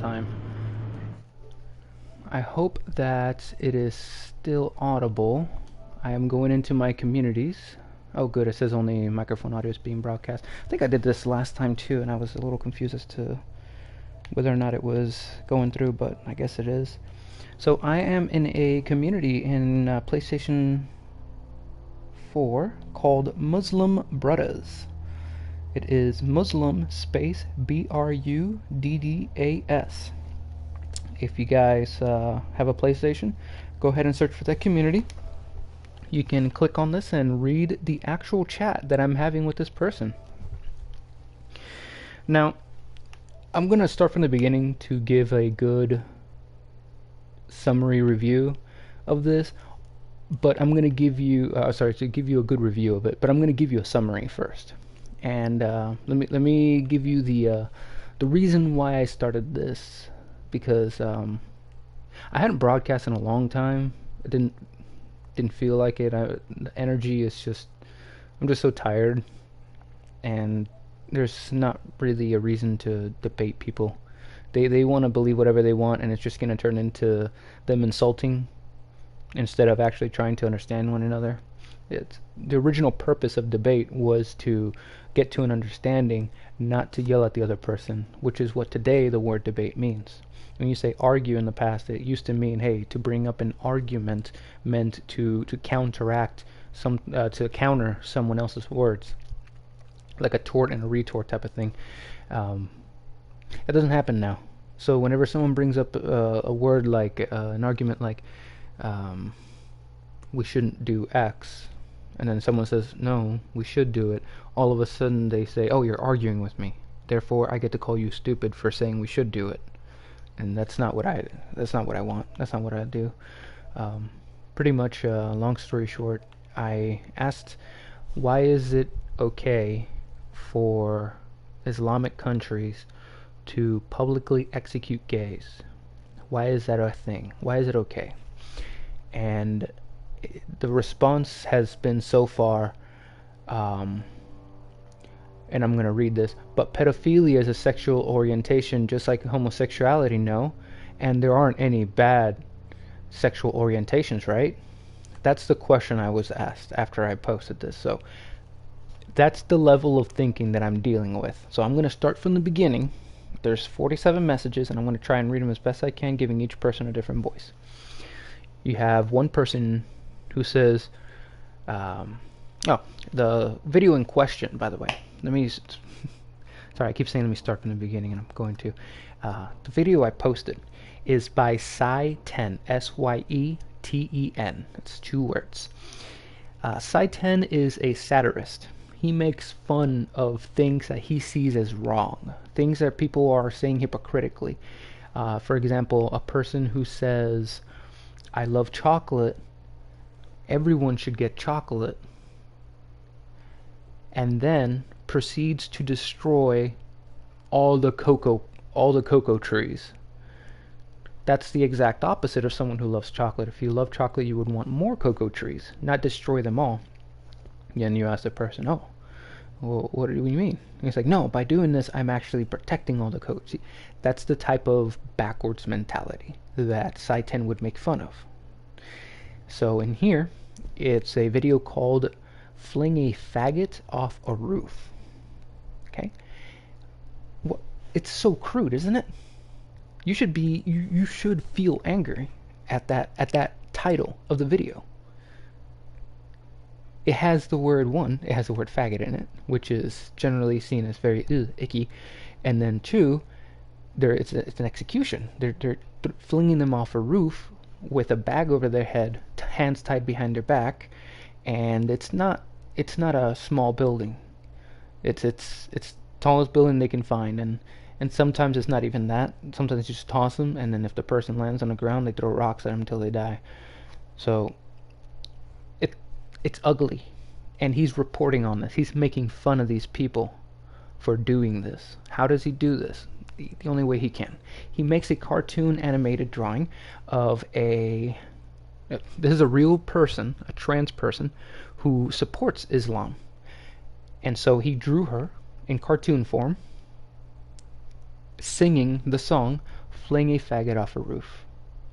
time. I hope that it is still audible. I am going into my communities. Oh good, it says only microphone audio is being broadcast. I think I did this last time too, and I was a little confused as to whether or not it was going through, but I guess it is. So I am in a community in PlayStation 4 called Muslim Brothers. It is Muslim space BRUDDAS. If you guys have a PlayStation, go ahead and search for that community. You can click on this and read the actual chat that I'm having with this person. Now, I'm going to start from the beginning to give a good summary review of this, but I'm going to give you, to give you a good review of it, but I'm going to give you a summary first. And let me give you the reason why I started this, because I hadn't broadcast in a long time. I didn't feel like it. The energy is just, I'm just so tired, and there's not really a reason to debate people. They want to believe whatever they want, and it's just going to turn into them insulting instead of actually trying to understand one another. The original purpose of debate was to get to an understanding, not to yell at the other person, which is what today the word debate means. When you say argue in the past, it used to mean, hey, to bring up an argument meant to counteract to counter someone else's words, like a tort and a retort type of thing. That doesn't happen now. So whenever someone brings up a word like an argument like we shouldn't do X, and then someone says no, we should do it, all of a sudden they say, oh, you're arguing with me, therefore I get to call you stupid for saying we should do it. And that's not what I want. That's not what I do. Pretty much, long story short, I asked, why is it okay for Islamic countries to publicly execute gays? Why is that a thing? Why is it okay? And the response has been so far, and I'm going to read this, but pedophilia is a sexual orientation just like homosexuality, no? And there aren't any bad sexual orientations, right? That's the question I was asked after I posted this. So that's the level of thinking that I'm dealing with. So I'm going to start from the beginning. There's 47 messages, and I'm going to try and read them as best I can, giving each person a different voice. You have one person who says, the video in question, by the way. Sorry, I keep saying let me start from the beginning, and I'm going to. The video I posted is by Sye10, Syeten. It's 2 words. Sye10 is a satirist. He makes fun of things that he sees as wrong, things that people are saying hypocritically. For example, a person who says, I love chocolate, everyone should get chocolate, and then proceeds to destroy all the cocoa trees. That's the exact opposite of someone who loves chocolate. If you love chocolate, you would want more cocoa trees, not destroy them all. And you ask the person, oh, well, what do you mean? And he's like, no, by doing this, I'm actually protecting all the cocoa. See, that's the type of backwards mentality that Sye10 would make fun of. So in here, it's a video called Fling a Faggot Off a Roof. Okay? Well, it's so crude, isn't it? You should feel angry at that title of the video. It has the word faggot in it, which is generally seen as very icky. And then 2, it's an execution. They're flinging them off a roof with a bag over their head, hands tied behind their back, and it's not a small building. It's tallest building they can find, and sometimes it's not even that. Sometimes you just toss them, and then if the person lands on the ground, they throw rocks at them until they die. So it's ugly, and he's reporting on this. He's making fun of these people for doing this. How does he do this? The only way he can. He makes a cartoon animated drawing of this is a real person, a trans person, who supports Islam. And so he drew her in cartoon form, singing the song fling a faggot off a roof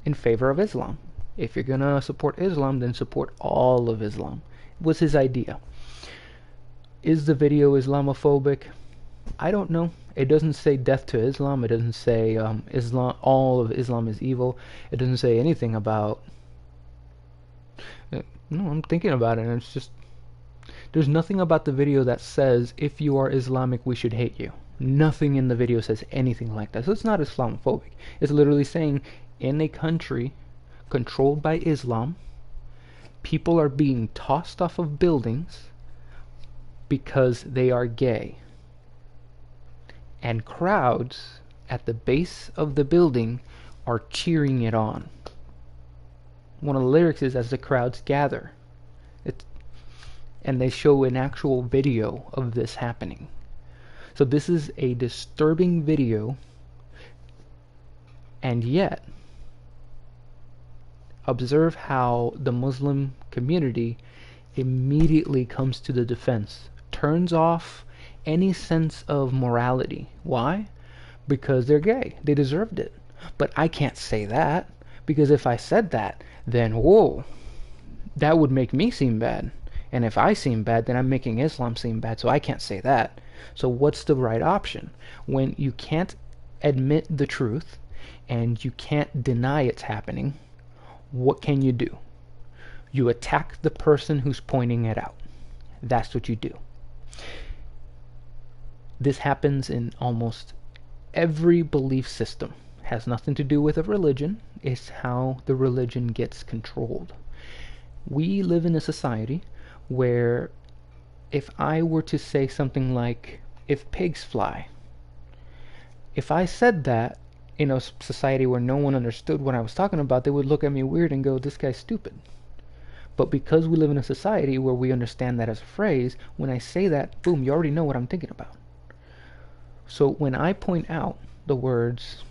in favor of Islam. If you're gonna support Islam, then support all of Islam. Was his idea. Is the video Islamophobic? I don't know. It doesn't say death to Islam. It doesn't say Islam. All of Islam is evil. It doesn't say anything about. No, I'm thinking about it, and it's just there's nothing about the video that says if you are Islamic, we should hate you. Nothing in the video says anything like that. So it's not Islamophobic. It's literally saying in a country controlled by Islam, people are being tossed off of buildings because they are gay. And crowds at the base of the building are cheering it on. One of the lyrics is, as the crowds gather. And they show an actual video of this happening. So this is a disturbing video, and yet observe how the Muslim community immediately comes to the defense, turns off any sense of morality. Why? Because they're gay. They deserved it. But I can't say that, because if I said that, then whoa, that would make me seem bad. And if I seem bad, then I'm making Islam seem bad, so I can't say that. So what's the right option? When you can't admit the truth and you can't deny it's happening, what can you do? You attack the person who's pointing it out. That's what you do. This happens in almost every belief system. It has nothing to do with a religion. It's how the religion gets controlled. We live in a society where if I were to say something like, if pigs fly, if I said that in a society where no one understood what I was talking about, they would look at me weird and go, this guy's stupid. But because we live in a society where we understand that as a phrase, when I say that, boom, you already know what I'm thinking about. So when I point out the words,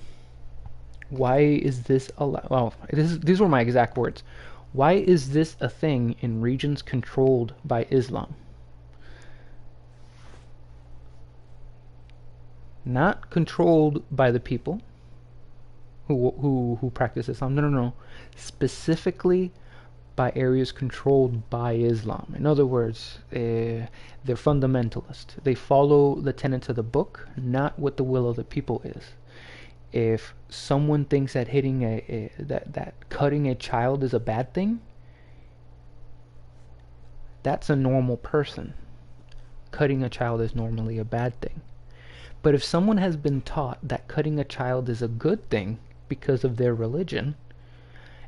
why is this allowed? Well, these were my exact words. Why is this a thing in regions controlled by Islam? Not controlled by the people who practice Islam. No. Specifically by areas controlled by Islam. In other words, they're fundamentalist. They follow the tenets of the book, not what the will of the people is. If someone thinks that that cutting a child is a bad thing, that's a normal person. Cutting a child is normally a bad thing. But if someone has been taught that cutting a child is a good thing because of their religion,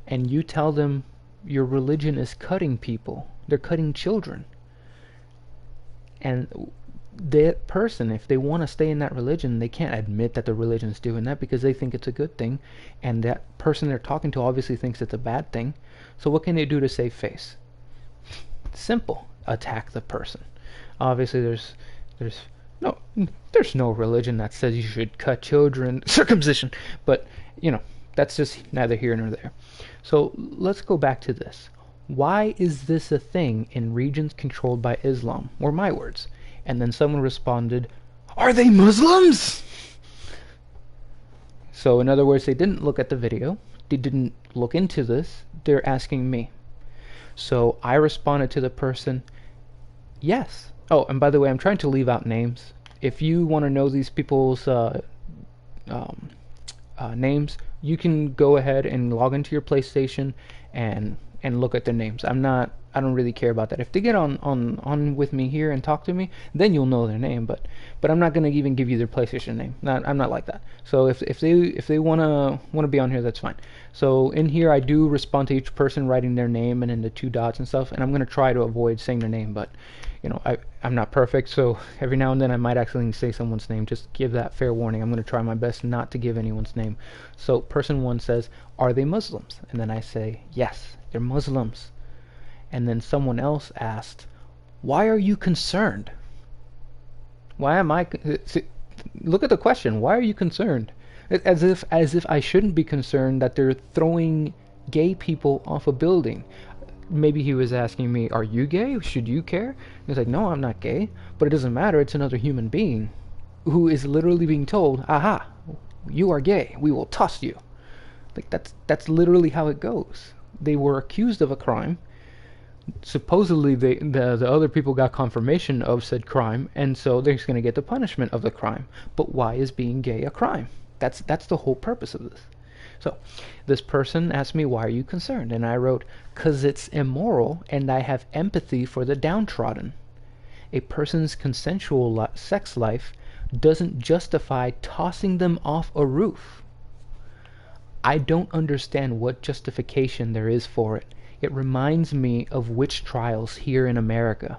and you tell them your religion is cutting people, they're cutting children, and that person, if they want to stay in that religion, they can't admit that the religion is doing that because they think it's a good thing, and that person they're talking to obviously thinks it's a bad thing. So what can they do to save face? Simple. Attack the person. Obviously there's no religion that says you should cut children, circumcision, but that's just neither here nor there. So let's go back to this. Why is this a thing in regions controlled by Islam? Were my words. And then someone responded, are they Muslims? So in other words, they didn't look at the video. They didn't look into this. They're asking me. So I responded to the person, yes. Oh, and by the way, I'm trying to leave out names. If you want to know these people's names, you can go ahead and log into your PlayStation and look at their names. I don't really care about that. If they get on with me here and talk to me, then you'll know their name. But I'm not gonna even give you their PlayStation name. I'm not like that. So if they wanna be on here, that's fine. So in here, I do respond to each person writing their name and in the 2 dots and stuff. And I'm gonna try to avoid saying their name, but I'm not perfect. So every now and then I might accidentally say someone's name. Just give that fair warning. I'm gonna try my best not to give anyone's name. So person 1 says, are they Muslims? And then I say, yes, they're Muslims. And then someone else asked, why are you concerned? Why am I... Look at the question. Why are you concerned? As if I shouldn't be concerned that they're throwing gay people off a building. Maybe he was asking me, are you gay? Should you care? He's like, no, I'm not gay. But it doesn't matter. It's another human being who is literally being told, aha, You are gay. We will toss you. Like that's literally how it goes. They were accused of a crime. Supposedly, the other people got confirmation of said crime, and so they're just going to get the punishment of the crime. But why is being gay a crime? That's the whole purpose of this. So, this person asked me, why are you concerned? And I wrote, 'cause it's immoral and I have empathy for the downtrodden. A person's consensual sex life doesn't justify tossing them off a roof. I don't understand what justification there is for it. It reminds me of witch trials here in America.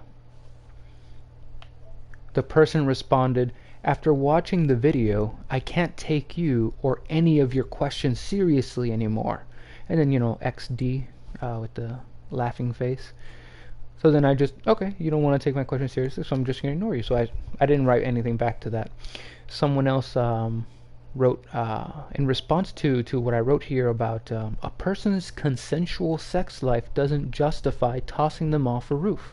The person responded, after watching the video, I can't take you or any of your questions seriously anymore. And then, XD with the laughing face. So then I just, okay, you don't want to take my question seriously, so I'm just going to ignore you. So I didn't write anything back to that. Someone else wrote, in response to what I wrote here about a person's consensual sex life doesn't justify tossing them off a roof.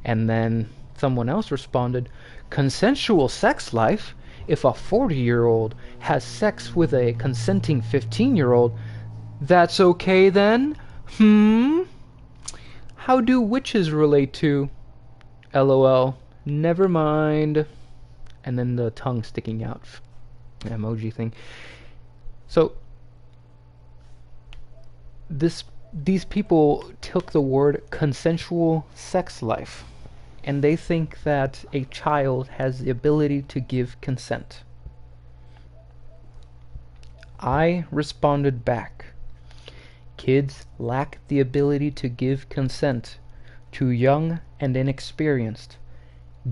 And then someone else responded, consensual sex life? If a 40-year-old has sex with a consenting 15-year-old, that's okay then? How do witches relate to? LOL. Never mind. And then the tongue sticking out emoji thing. So these people took the word consensual sex life and they think that a child has the ability to give consent. I responded back, kids lack the ability to give consent. Too young and inexperienced.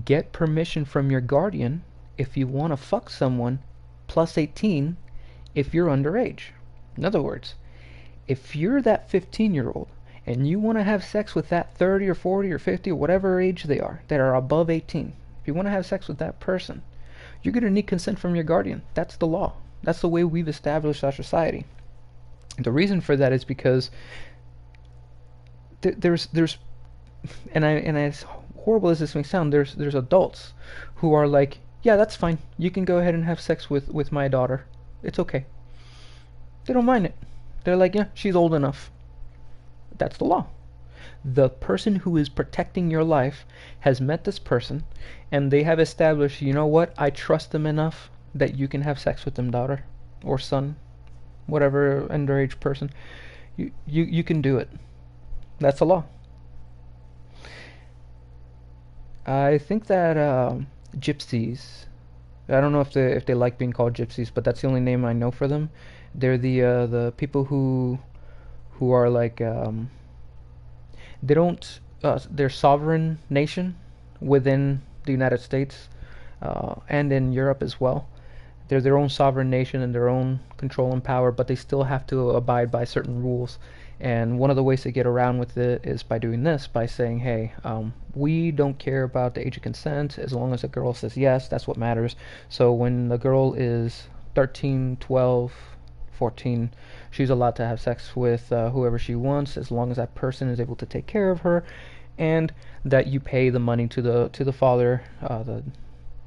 Get permission from your guardian if you want to fuck someone plus 18 if you're underage. In other words, if you're that 15-year-old and you want to have sex with that 30 or 40 or 50 or whatever age they are that are above 18, if you want to have sex with that person, you're going to need consent from your guardian. That's the law. That's the way we've established our society. The reason for that is because there's and as horrible as this may sound, there's adults who are like, yeah, that's fine. You can go ahead and have sex with my daughter. It's okay. They don't mind it. They're like, yeah, she's old enough. That's the law. The person who is protecting your life has met this person, and they have established, you know what, I trust them enough that you can have sex with them, daughter or son, whatever underage person. You can do it. That's the law. I think that gypsies, I don't know if they like being called gypsies, but that's the only name I know for them. They're the people who are like they don't they're sovereign nation within the United States and in Europe as well. They're their own sovereign nation and their own control and power, but they still have to abide by certain rules. And one of the ways to get around with it is by doing this, by saying, hey, we don't care about the age of consent. As long as a girl says yes, that's what matters. So when the girl is 13, 12, 14, she's allowed to have sex with whoever she wants, as long as that person is able to take care of her, and that you pay the money to the father.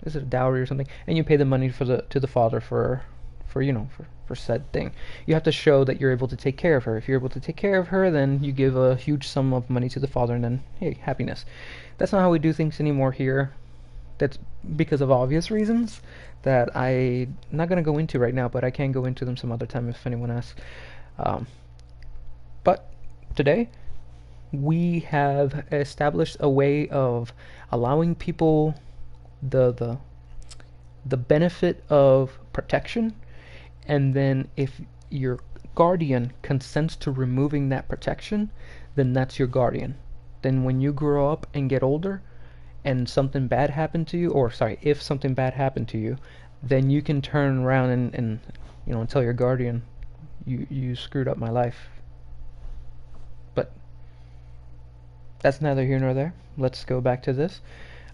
Is it a dowry or something? And you pay the money to the father for said thing. You have to show that you're able to take care of her. If you're able to take care of her, then you give a huge sum of money to the father, and then, hey, happiness. That's not how we do things anymore here. That's because of obvious reasons that I'm not going to go into right now, but I can go into them some other time if anyone asks. But today, we have established a way of allowing people the benefit of protection, and then if your guardian consents to removing that protection, then that's your guardian. Then when you grow up and get older and something bad happened to you, or sorry, if something bad happened to you, then you can turn around and tell your guardian, you screwed up my life. But that's neither here nor there. Let's go back to this.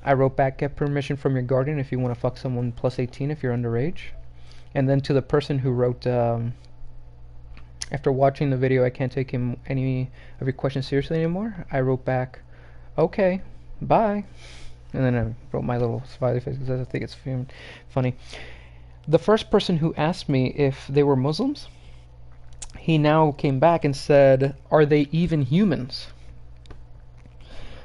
I wrote back, get permission from your guardian if you want to fuck someone plus 18 if you're underage. And then to the person who wrote, after watching the video, I can't take any of your questions seriously anymore, I wrote back, okay, bye. And then I wrote my little smiley face because I think it's funny. The first person who asked me if they were Muslims, he now came back and said, "Are they even humans?"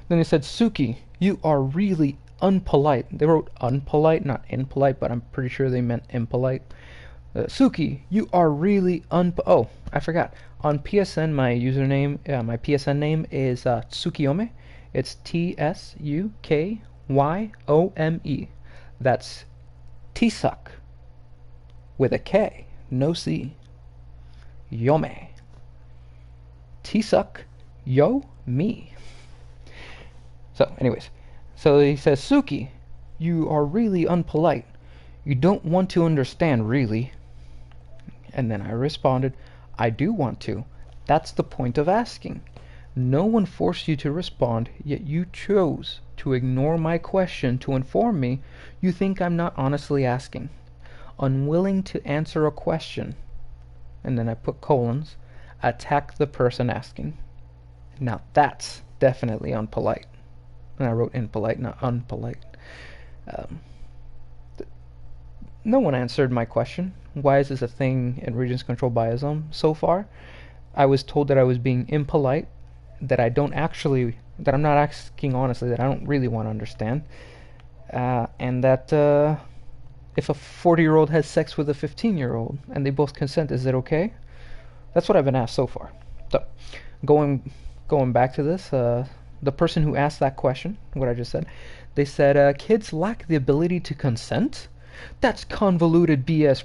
Then he said, "Suki, you are really unpolite." They wrote unpolite, not impolite, but I'm pretty sure they meant impolite. Suki, you are really Oh, I forgot. On PSN, my username, my PSN name is Tsukiyome. It's Tsukyome. That's Tsuck with a K, no C. Yome. Tsuck, yo, me. So, anyways, so he says, "Suki, you are really unpolite. You don't want to understand, really." And then I responded, "I do want to. That's the point of asking. No one forced you to respond, yet you chose to ignore my question to inform me you think I'm not honestly asking. Unwilling to answer a question," and then I put colons, "attack the person asking." Now that's definitely unpolite. And I wrote impolite, not unpolite. Um, no one answered my question. Why is this a thing in regions controlled by Islam? So far, I was told that I was being impolite, that I'm not asking honestly, that I don't really want to understand, and that if a 40-year-old has sex with a 15-year-old and they both consent, is it okay? That's what I've been asked so far. So, going back to this, the person who asked that question, what I just said, they said, "Kids lack the ability to consent? That's convoluted BS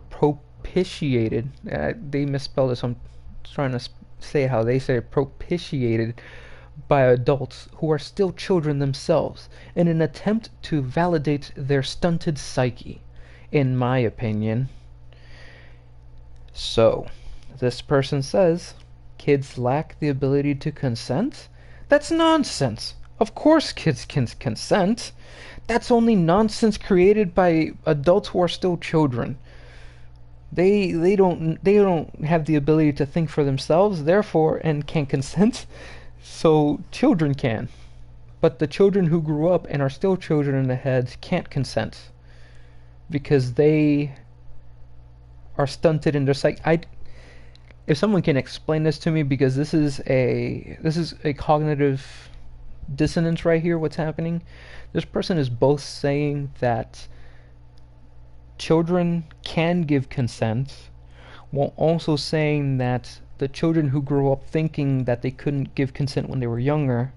propitiated." They misspelled it, so I'm trying to say how they say it, propitiated by adults who are still children themselves in an attempt to validate their stunted psyche, in my opinion. So, this person says, kids lack the ability to consent? That's nonsense. Of course kids can consent. That's only nonsense created by adults who are still children. They don't have the ability to think for themselves, therefore, and can consent. So children can. But the children who grew up and are still children in the heads can't consent because they are stunted in their psyche. If someone can explain this to me, because this is a cognitive dissonance right here, what's happening. This person is both saying that children can give consent while also saying that the children who grew up thinking that they couldn't give consent when they were younger,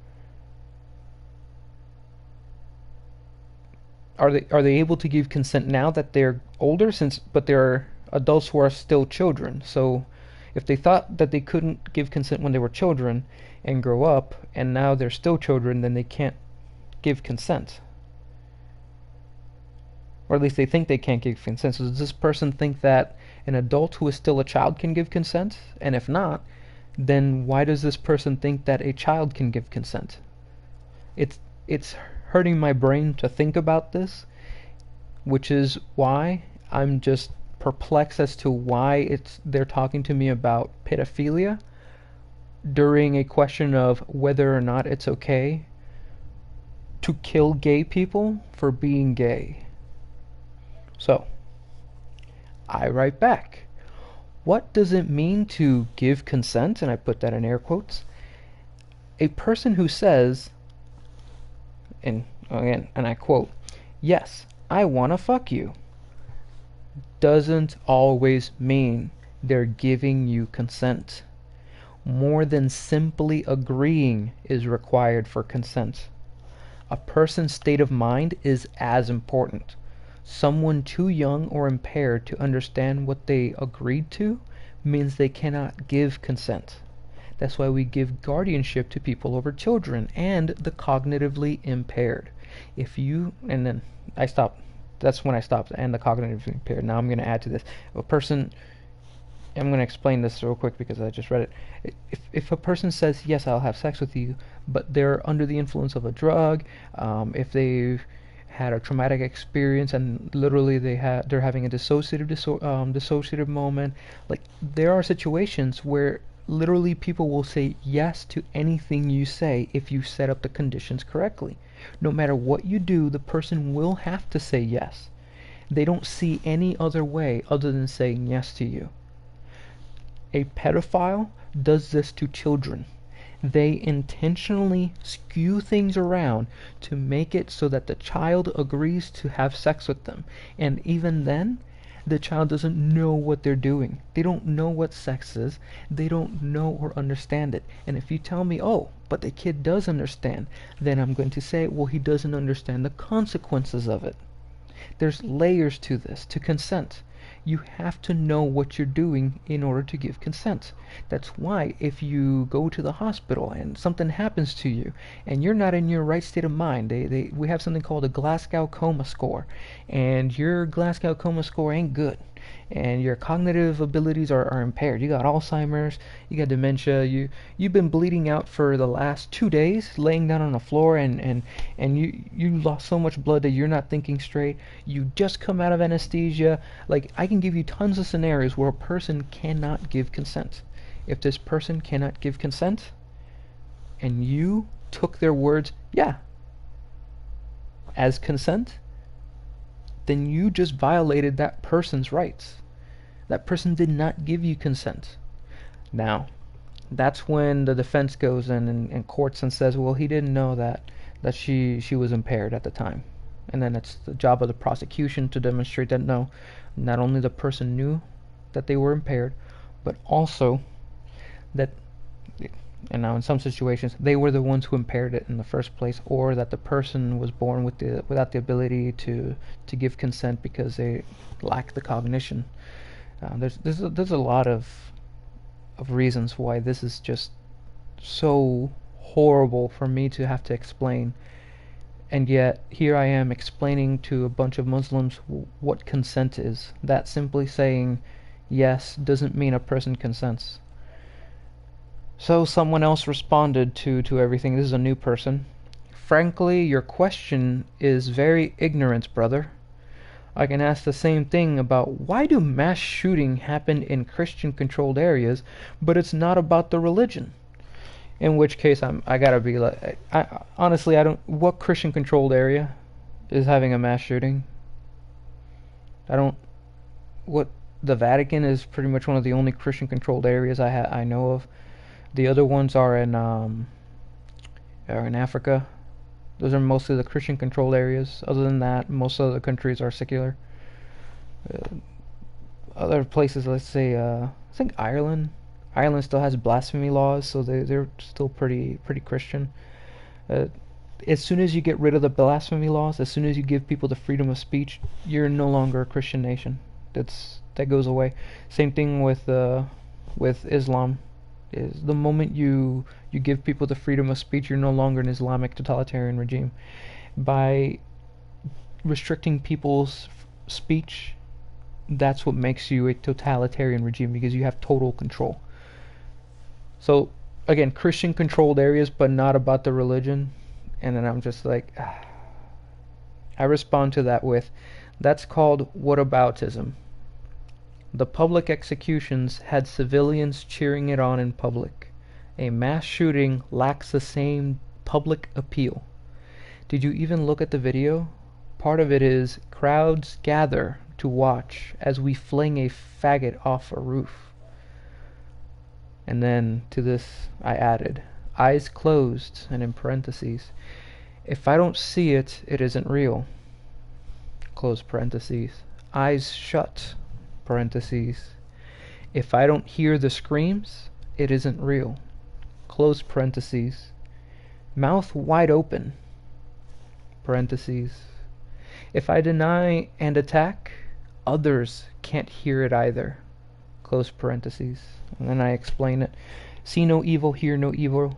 are they able to give consent now that they're older, but they're adults who are still children? So if they thought that they couldn't give consent when they were children and grow up and now they're still children, then they can't give consent. Or at least they think they can't give consent. So does this person think that an adult who is still a child can give consent? And if not, then why does this person think that a child can give consent? It's hurting my brain to think about this, which is why I'm just perplexed as to why they're talking to me about pedophilia during a question of whether or not it's okay to kill gay people for being gay. So, I write back, what does it mean to give consent? And I put that in air quotes. A person who says, and again, and I quote, "Yes, I wanna fuck you," doesn't always mean they're giving you consent. More than simply agreeing is required for consent. A person's state of mind is as important. Someone too young or impaired to understand what they agreed to means they cannot give consent. That's why we give guardianship to people over children and the cognitively impaired. And then I stopped. That's when I stopped, and the cognitively impaired. Now I'm going to add to this. I'm going to explain this real quick because I just read it. If a person says, "Yes, I'll have sex with you," but they're under the influence of a drug, if they've had a traumatic experience and literally they're having a dissociative moment, like there are situations where literally people will say yes to anything you say if you set up the conditions correctly. No matter what you do, the person will have to say yes. They don't see any other way other than saying yes to you. A pedophile does this to children. They intentionally skew things around to make it so that the child agrees to have sex with them. And even then, the child doesn't know what they're doing. They don't know what sex is. They don't know or understand it. And if you tell me, oh, but the kid does understand, then I'm going to say, well, he doesn't understand the consequences of it. There's layers to this, to consent. You have to know what you're doing in order to give consent. That's why if you go to the hospital and something happens to you and you're not in your right state of mind, we have something called a Glasgow Coma Score, and your Glasgow Coma Score ain't good, and your cognitive abilities are impaired. You got Alzheimer's, you got dementia, you've been bleeding out for the last 2 days, laying down on the floor, and you lost so much blood that you're not thinking straight. You just come out of anesthesia. Like, I can give you tons of scenarios where a person cannot give consent. If this person cannot give consent, and you took their words, yeah, as consent, then you just violated that person's rights. That person did not give you consent. Now, that's when the defense goes in courts and says, well, he didn't know that she was impaired at the time. And then it's the job of the prosecution to demonstrate that no, not only the person knew that they were impaired, but also that, and now in some situations, they were the ones who impaired it in the first place, or that the person was born without the ability to give consent because they lack the cognition. There's a lot of reasons why this is just so horrible for me to have to explain. And yet, here I am explaining to a bunch of Muslims what consent is. That simply saying yes doesn't mean a person consents. So someone else responded to everything. This is a new person. Frankly, your question is very ignorant, brother. I can ask the same thing about why do mass shooting happen in Christian-controlled areas, but it's not about the religion. In which case, I gotta be like, honestly, I don't. What Christian-controlled area is having a mass shooting? What the Vatican is pretty much one of the only Christian-controlled areas I know of. The other ones are in Africa. Those are mostly the Christian-controlled areas. Other than that, most of the countries are secular. Other places, let's say, I think Ireland. Ireland still has blasphemy laws, so they're still pretty Christian. As soon as you get rid of the blasphemy laws, as soon as you give people the freedom of speech, you're no longer a Christian nation. That goes away. Same thing with Islam. Is the moment you give people the freedom of speech, you're no longer an Islamic totalitarian regime. By restricting people's speech, that's what makes you a totalitarian regime, because you have total control. So again, Christian controlled areas, but not about the religion. And then I'm just like, I respond to that with, that's called whataboutism. The public executions had civilians cheering it on in public. A mass shooting lacks the same public appeal. Did you even look at the video? Part of it is crowds gather to watch as we fling a faggot off a roof. And then to this I added, eyes closed, and in parentheses, if I don't see it, it isn't real. Close parentheses. Eyes shut, parentheses. If I don't hear the screams, it isn't real. Close parentheses. Mouth wide open, parentheses. If I deny and attack, others can't hear it either. Close parentheses. And then I explain it. See no evil, hear no evil.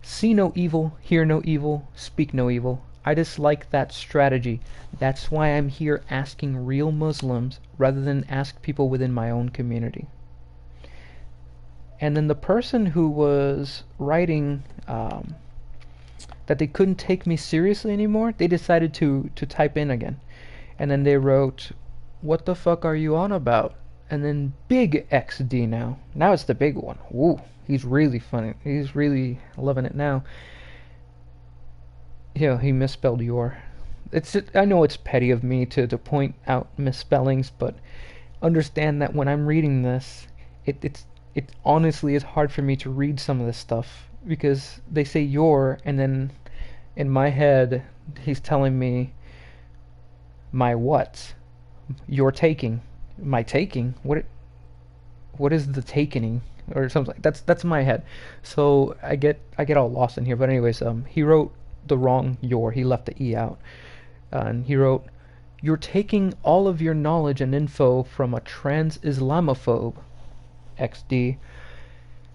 See no evil, hear no evil, speak no evil. I dislike that strategy. That's why I'm here asking real Muslims rather than ask people within my own community. And then the person who was writing that they couldn't take me seriously anymore, they decided to type in again. And then they wrote, what the fuck are you on about? And then big XD now. Now it's the big one. Woo, he's really funny. He's really loving it now. Yeah, he misspelled your. I know it's petty of me to point out misspellings, but understand that when I'm reading this, it honestly is hard for me to read some of this stuff because they say your, and then in my head he's telling me my what? You're taking. My taking? What is the takening? Or something like that's my head. So I get all lost in here. But anyways, he wrote the wrong your. He left the e out, and he wrote, "You're taking all of your knowledge and info from a trans-Islamophobe, XD,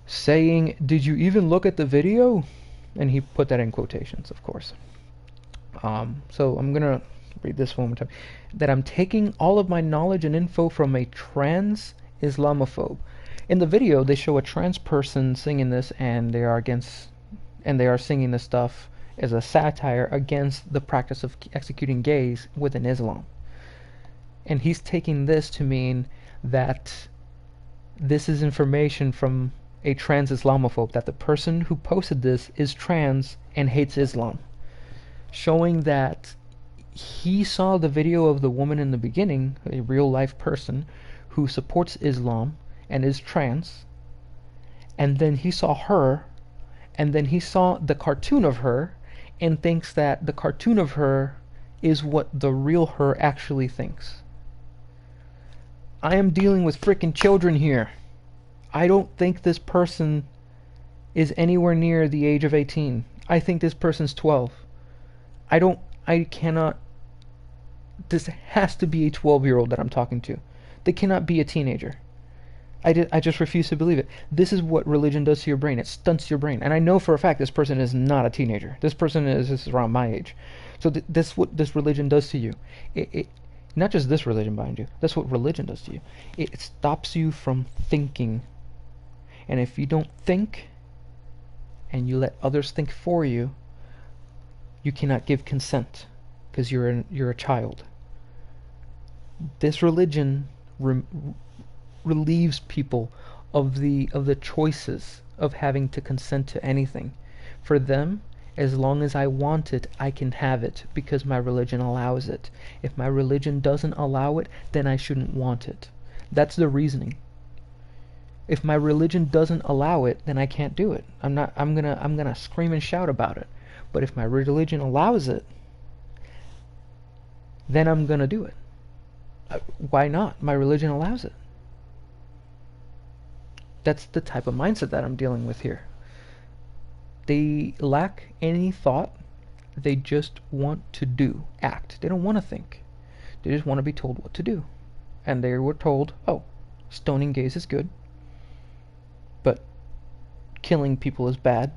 saying, 'Did you even look at the video?'" And he put that in quotations, of course. So I'm gonna read this one more time. That I'm taking all of my knowledge and info from a trans-Islamophobe. In the video, they show a trans person singing this, and they are singing this stuff as a satire against the practice of executing gays within Islam. And he's taking this to mean that this is information from a trans-Islamophobe, that the person who posted this is trans and hates Islam, showing that he saw the video of the woman in the beginning, a real-life person who supports Islam and is trans, and then he saw her, and then he saw the cartoon of her, and thinks that the cartoon of her is what the real her actually thinks. I am dealing with freaking children here. I don't think this person is anywhere near the age of 18. I think this person's 12. I cannot, this has to be a 12-year-old that I'm talking to. They cannot be a teenager. I just refuse to believe it. This is what religion does to your brain. It stunts your brain. And I know for a fact this person is not a teenager. This person is around my age. So this what this religion does to you. It not just this religion, mind you. That's what religion does to you. It stops you from thinking. And if you don't think, and you let others think for you, you cannot give consent because you're a child. This religion relieves people of the choices of having to consent to anything. For them, as long as I want it, I can have it because my religion allows it. If my religion doesn't allow it, then I shouldn't want it. That's the reasoning. If my religion doesn't allow it, then I can't do it. I'm gonna scream and shout about it. But if my religion allows it, then I'm gonna do it. Why not? My religion allows it. That's the type of mindset that I'm dealing with here. They lack any thought. They just want to act. They don't want to think. They just want to be told what to do. And they were told, oh, stoning gays is good, but killing people is bad.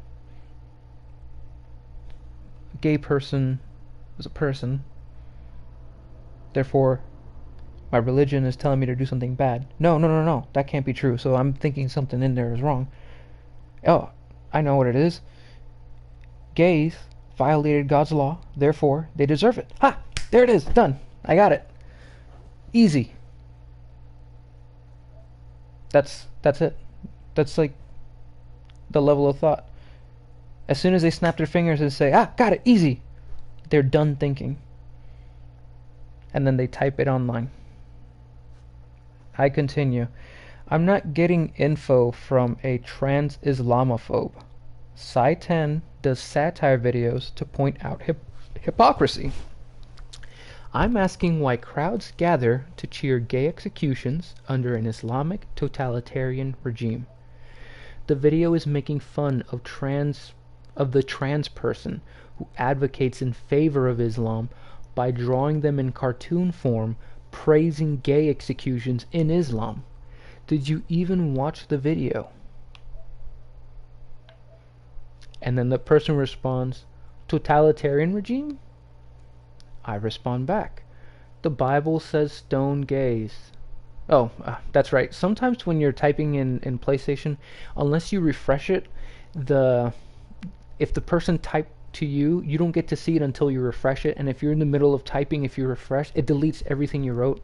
A gay person is a person. Therefore, my religion is telling me to do something bad. No. That can't be true. So I'm thinking something in there is wrong. Oh, I know what it is. Gays violated God's law. Therefore, they deserve it. Ha! There it is. Done. I got it. Easy. That's it. That's like the level of thought. As soon as they snap their fingers and say, got it. Easy. They're done thinking. And then they type it online. I continue. I'm not getting info from a trans-Islamophobe. Sci 10 does satire videos to point out hypocrisy. I'm asking why crowds gather to cheer gay executions under an Islamic totalitarian regime. The video is making fun of the trans person who advocates in favor of Islam by drawing them in cartoon form praising gay executions in Islam. Did you even watch the video? And then the person responds, totalitarian regime? I respond back, the Bible says stone gays. Oh, that's right. Sometimes when you're typing in PlayStation, unless you refresh it, if the person typed to you, you don't get to see it until you refresh it. And if you're in the middle of typing, if you refresh, it deletes everything you wrote.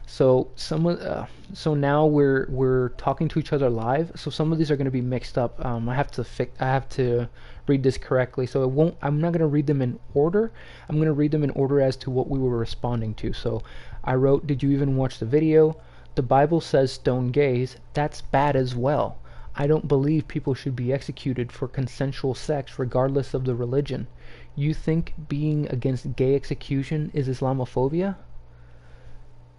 So so now we're talking to each other live. So some of these are going to be mixed up. I have to read this correctly. So it won't. I'm not going to read them in order. I'm going to read them in order as to what we were responding to. So I wrote, "Did you even watch the video? The Bible says stone gays. That's bad as well. I don't believe people should be executed for consensual sex regardless of the religion. You think being against gay execution is Islamophobia?"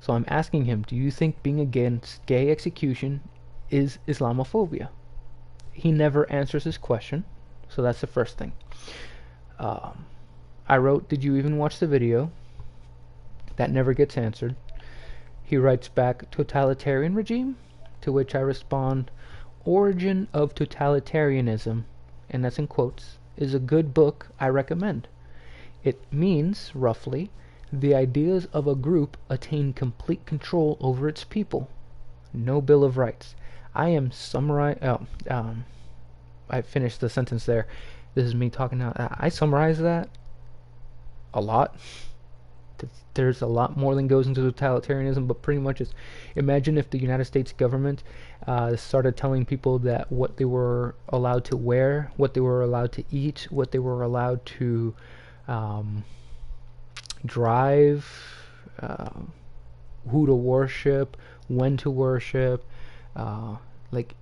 So I'm asking him, do you think being against gay execution is Islamophobia? He never answers his question, so that's the first thing. Um, I wrote, did you even watch the video? That never gets answered. He writes back, totalitarian regime? To which I respond, Origin of Totalitarianism, and that's in quotes, is a good book I recommend. It means, roughly, the ideas of a group attain complete control over its people. No Bill of Rights. I am summarizing. I finished the sentence there. This is me talking now. I summarize that a lot. There's a lot more than goes into totalitarianism, but pretty much it's, imagine if the United States government started telling people that what they were allowed to wear, what they were allowed to eat, what they were allowed to drive, who to worship, when to worship, like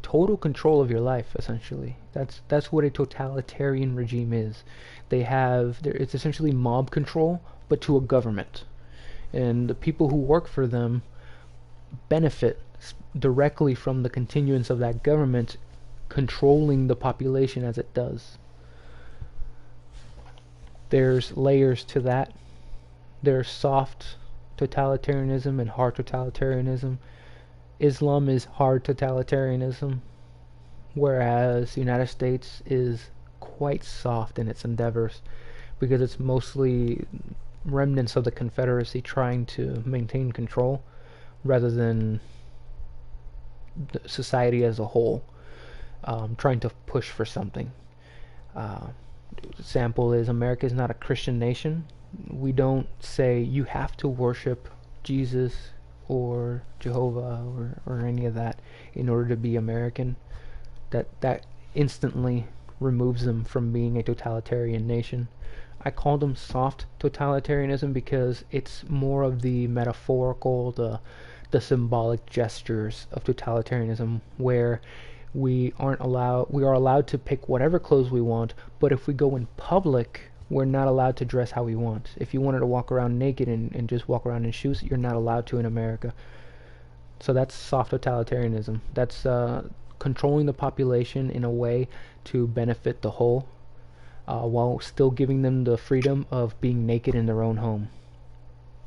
total control of your life. Essentially, that's what a totalitarian regime is. It's essentially mob control, but to a government, and the people who work for them benefit directly from the continuance of that government controlling the population as it does. There's layers to that. There's soft totalitarianism and hard totalitarianism. Islam is hard totalitarianism, whereas the United States is quite soft in its endeavors because it's mostly remnants of the Confederacy trying to maintain control rather than society as a whole trying to push for something. Example is America is not a Christian nation. We don't say you have to worship Jesus or Jehovah or any of that in order to be American. That instantly removes them from being a totalitarian nation. I call them soft totalitarianism because it's more of the metaphorical, the symbolic gestures of totalitarianism, where we are allowed to pick whatever clothes we want, but if we go in public, we're not allowed to dress how we want. If you wanted to walk around naked and just walk around in shoes, you're not allowed to in America. So that's soft totalitarianism. That's controlling the population in a way to benefit the whole, while still giving them the freedom of being naked in their own home.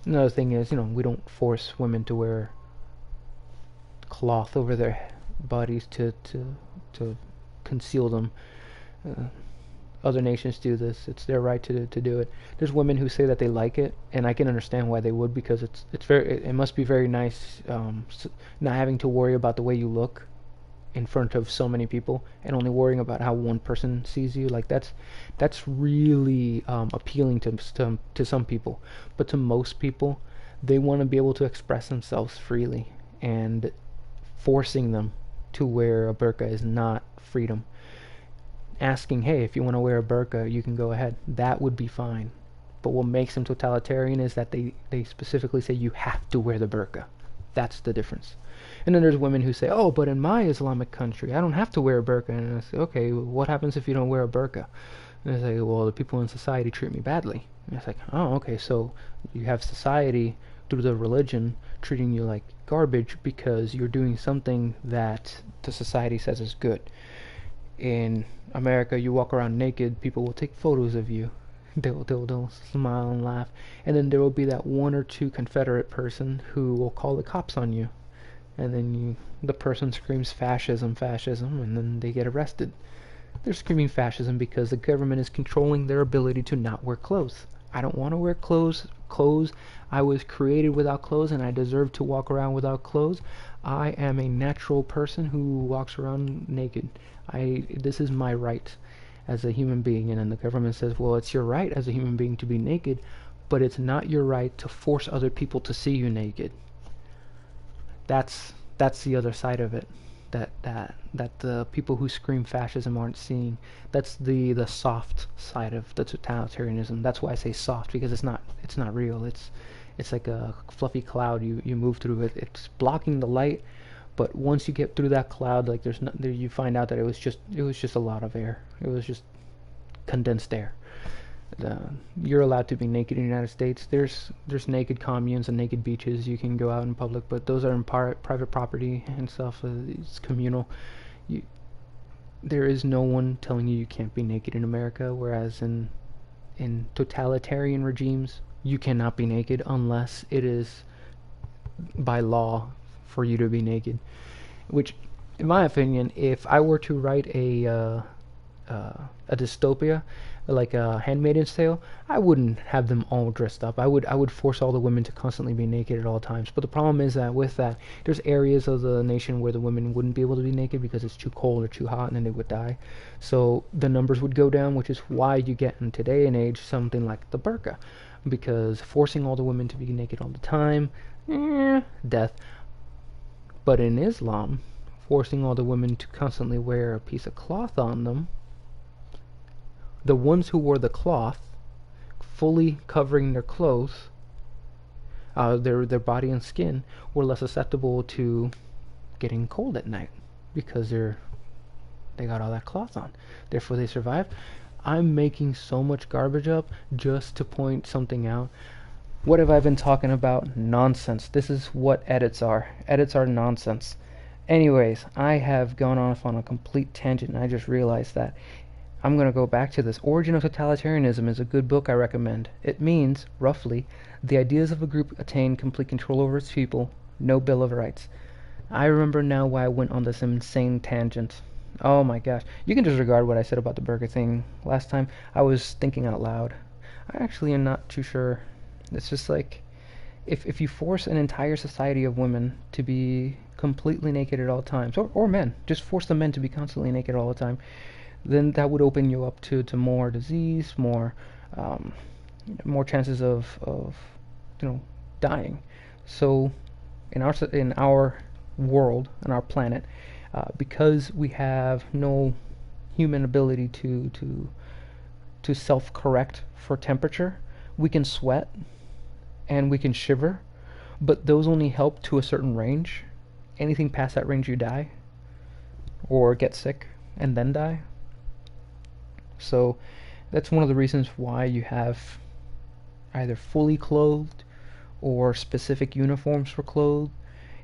Another thing is, we don't force women to wear cloth over their bodies to conceal them. Other nations do this. It's their right to do it. There's women who say that they like it, and I can understand why they would, because it must be very nice not having to worry about the way you look in front of so many people and only worrying about how one person sees you. Like that's really appealing to some people, but to most people, they want to be able to express themselves freely, and forcing them to wear a burqa is not freedom. Asking, hey, if you want to wear a burqa, you can go ahead. That would be fine. But what makes them totalitarian is that they specifically say you have to wear the burqa. That's the difference. And then there's women who say, oh, but in my Islamic country, I don't have to wear a burqa. And I say, okay, what happens if you don't wear a burqa? And they say, well, the people in society treat me badly. And it's like, oh, okay, so you have society through the religion treating you like garbage because you're doing something that the society says is good. In America, you walk around naked, people will take photos of you. They'll smile and laugh. And then there will be that one or two Confederate person who will call the cops on you. And then the person screams fascism, and then they get arrested. They're screaming fascism because the government is controlling their ability to not wear clothes. I don't want to wear clothes. I was created without clothes, and I deserve to walk around without clothes. I am a natural person who walks around naked. This is my right as a human being. And then the government says, well, it's your right as a human being to be naked, but it's not your right to force other people to see you naked. That's the other side of it. That the people who scream fascism aren't seeing. That's the soft side of the totalitarianism. That's why I say soft, because it's not real. It's like a fluffy cloud. You move through it. It's blocking the light, but once you get through that cloud, like there's not there, you find out that it was just a lot of air. It was just condensed air. You're allowed to be naked in the United States. There's naked communes and naked beaches. You can go out in public, but those are in private property and stuff. It's communal. You, there is no one telling you can't be naked in America. Whereas in totalitarian regimes, you cannot be naked unless it is by law for you to be naked. Which, in my opinion, if I were to write a dystopia like a Handmaid's Tale, I wouldn't have them all dressed up. I would force all the women to constantly be naked at all times. But the problem is that with that, there's areas of the nation where the women wouldn't be able to be naked because it's too cold or too hot, and then they would die. So the numbers would go down, which is why you get in today and age something like the burqa, because forcing all the women to be naked all the time, death. But in Islam, forcing all the women to constantly wear a piece of cloth on them, the ones who wore the cloth, fully covering their clothes, their body and skin, were less susceptible to getting cold at night because they got all that cloth on. Therefore, they survived. I'm making so much garbage up just to point something out. What have I been talking about? Nonsense. This is what edits are. Edits are nonsense. Anyways, I have gone off on a complete tangent, and I just realized that. I'm going to go back to this. Origin of Totalitarianism is a good book I recommend. It means, roughly, the ideas of a group attain complete control over its people, no Bill of Rights. I remember now why I went on this insane tangent. Oh my gosh. You can disregard what I said about the burger thing last time. I was thinking out loud. I actually am not too sure. It's just like, if you force an entire society of women to be completely naked at all times, or men, just force the men to be constantly naked all the time, then that would open you up to more disease, more chances of dying. So in our world, on our planet, because we have no human ability to self-correct for temperature, we can sweat and we can shiver, but those only help to a certain range. Anything past that range, you die or get sick and then die. So that's one of the reasons why you have either fully clothed or specific uniforms for clothes.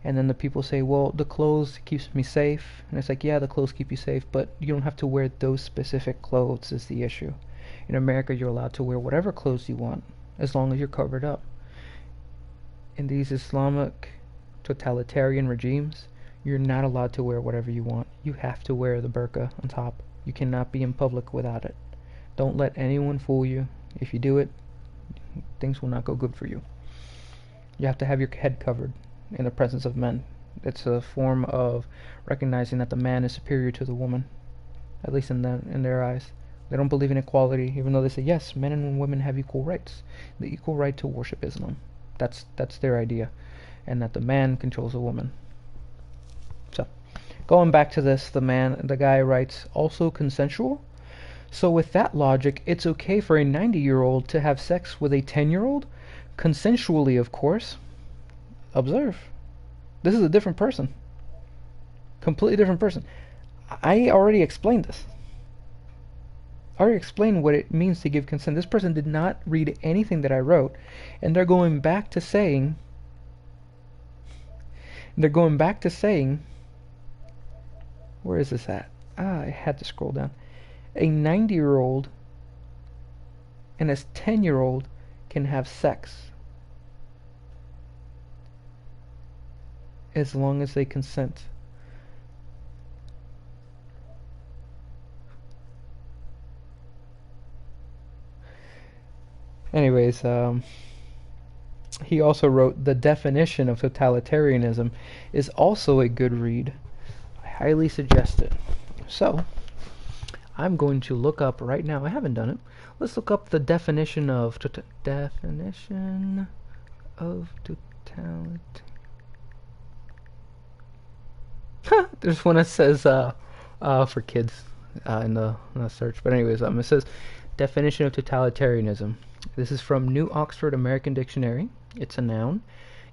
And then the people say, well, the clothes keeps me safe. And it's like, yeah, the clothes keep you safe, but you don't have to wear those specific clothes is the issue. In America, you're allowed to wear whatever clothes you want as long as you're covered up. In these Islamic totalitarian regimes, you're not allowed to wear whatever you want. You have to wear the burqa on top. You cannot be in public without it. Don't let anyone fool you. If you do it, things will not go good for you. You have to have your head covered in the presence of men. It's a form of recognizing that the man is superior to the woman, at least in their eyes. They don't believe in equality, even though they say, yes, men and women have equal rights. The equal right to worship Islam. That's their idea. And that the man controls the woman. So, going back to this, the guy writes, also consensual? So with that logic, it's okay for a 90-year-old to have sex with a 10-year-old? Consensually, of course. Observe. This is a different person. Completely different person. I already explained this. I already explained what it means to give consent. This person did not read anything that I wrote, and they're going back to saying, where is this at? I had to scroll down. A 90-year-old and a 10-year-old can have sex as long as they consent. Anyways, he also wrote, the definition of totalitarianism is also a good read. I highly suggest it. So, I'm going to look up right now. I haven't done it. Let's look up the definition of totality. There's one that says for kids in the search. But anyways, it says definition of totalitarianism. This is from New Oxford American Dictionary. It's a noun.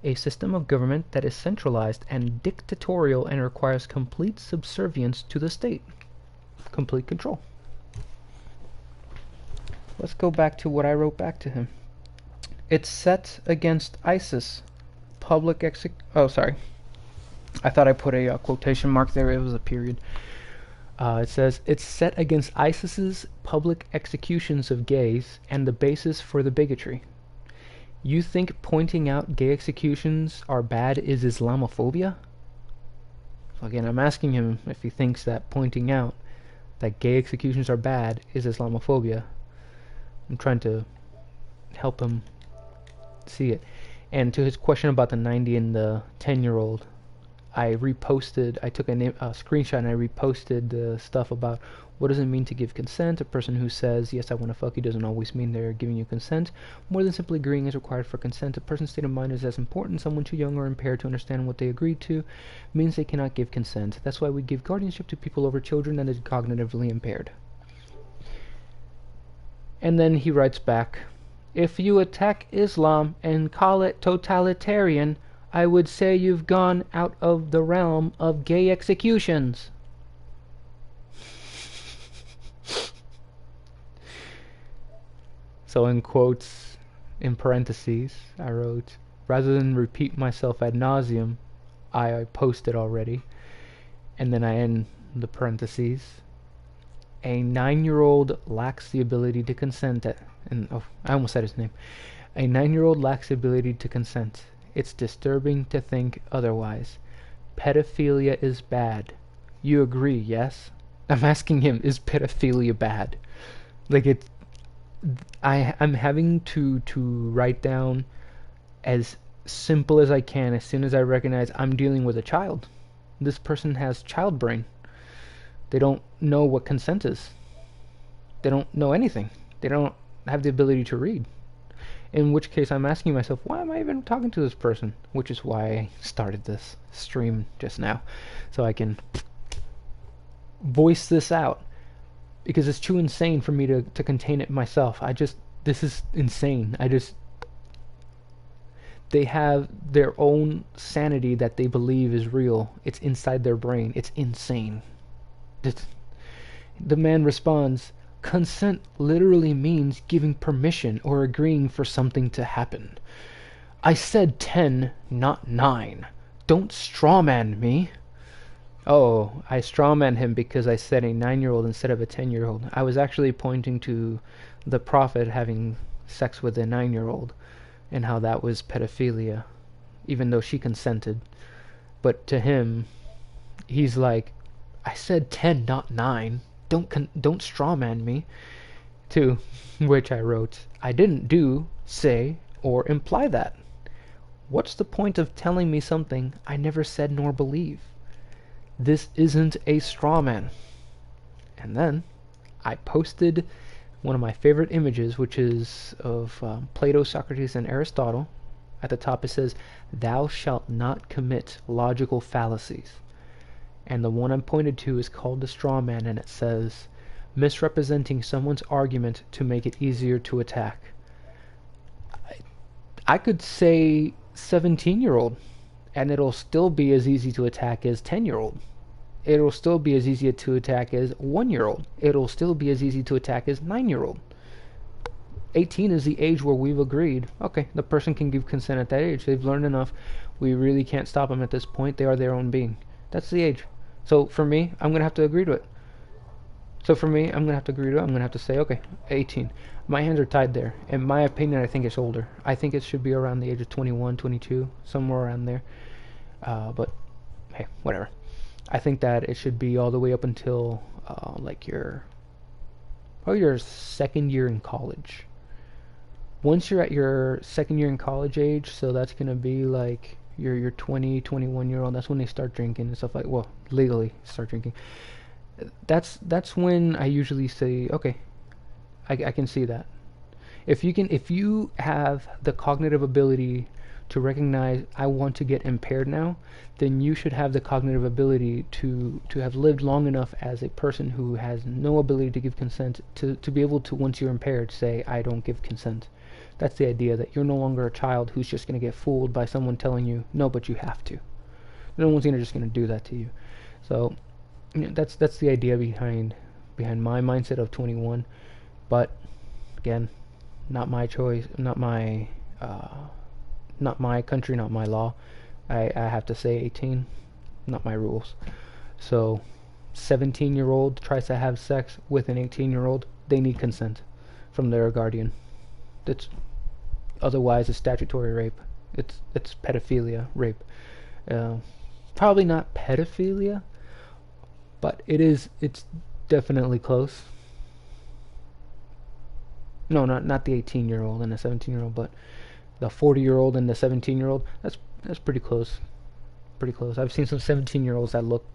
A system of government that is centralized and dictatorial and requires complete subservience to the state. Complete control. Let's go back to what I wrote back to him. It's set against ISIS. Oh, sorry. I thought I put a quotation mark there. It was a period. It says, it's set against ISIS's public executions of gays and the basis for the bigotry. You think pointing out gay executions are bad is Islamophobia? So again, I'm asking him if he thinks that pointing out that gay executions are bad is Islamophobia. I'm trying to help him see it. And to his question about the 90 and the 10-year-old, I took a screenshot and I reposted the stuff about what does it mean to give consent. A person who says, yes, I want to fuck you doesn't always mean they're giving you consent. More than simply agreeing is required for consent. A person's state of mind is as important. Someone too young or impaired to understand what they agreed to means they cannot give consent. That's why we give guardianship to people over children that is cognitively impaired. And then he writes back, if you attack Islam and call it totalitarian, I would say you've gone out of the realm of gay executions. So in quotes, in parentheses, I wrote, rather than repeat myself ad nauseum, I posted already. And then I end the parentheses. A 9-year-old lacks the ability to consent. I almost said his name. A 9-year-old lacks the ability to consent. It's disturbing to think otherwise. Pedophilia is bad. You agree, yes? I'm asking him, is pedophilia bad? Like I'm having to write down as simple as I can as soon as I recognize I'm dealing with a child. This person has child brain. They don't know what consent is. They don't know anything. They don't have the ability to read. In which case I'm asking myself, why am I even talking to this person? Which is why I started this stream just now. So I can voice this out. Because it's too insane for me to contain it myself. This is insane. They have their own sanity that they believe is real. It's inside their brain. It's insane. The man responds, consent literally means giving permission or agreeing for something to happen. I said 10, not 9. Don't strawman me. Oh, I strawman him because I said a 9-year-old instead of a 10-year-old. I was actually pointing to the prophet having sex with a 9-year-old and how that was pedophilia, even though she consented. But to him, he's like, I said 10, not 9. Don't strawman me. To which I wrote, I didn't do, say, or imply that. What's the point of telling me something I never said nor believe? This isn't a straw man. And then I posted one of my favorite images, which is of Plato, Socrates, and Aristotle. At the top it says, thou shalt not commit logical fallacies. And the one I'm pointed to is called the straw man, and it says, misrepresenting someone's argument to make it easier to attack. I could say 17-year-old, and it'll still be as easy to attack as 10-year-old. It'll still be as easy to attack as 1-year-old. It'll still be as easy to attack as 9-year-old. 18 is the age where we've agreed, okay, the person can give consent at that age. They've learned enough. We really can't stop them at this point. They are their own being. That's the age. So for me, I'm going to have to agree to it. I'm going to have to say, okay, 18. My hands are tied there. In my opinion, I think it's older. I think it should be around the age of 21, 22, somewhere around there. But, hey, whatever. I think that it should be all the way up until, your second year in college. Once you're at your second year in college age, so that's going to be like your 20, 21-year-old, that's when they start drinking and stuff legally start drinking. That's when I usually say, okay, I can see that. If you have the cognitive ability to recognize I want to get impaired now, then you should have the cognitive ability to have lived long enough as a person who has no ability to give consent to be able to, once you're impaired, say, I don't give consent. That's the idea, that you're no longer a child who's just going to get fooled by someone telling you, no, but you have to. No one's just going to do that to you. So that's the idea behind my mindset of 21. But again, not my choice, not my country, not my law. I have to say 18, not my rules. So 17-year-old tries to have sex with an 18-year-old, they need consent from their guardian. That's otherwise a statutory rape. It's pedophilia, rape. Probably not pedophilia, but it's definitely close. No, not the 18-year-old and the 17-year-old, but the 40-year-old and the 17-year-old. That's pretty close. Pretty close. I've seen some 17-year-olds that look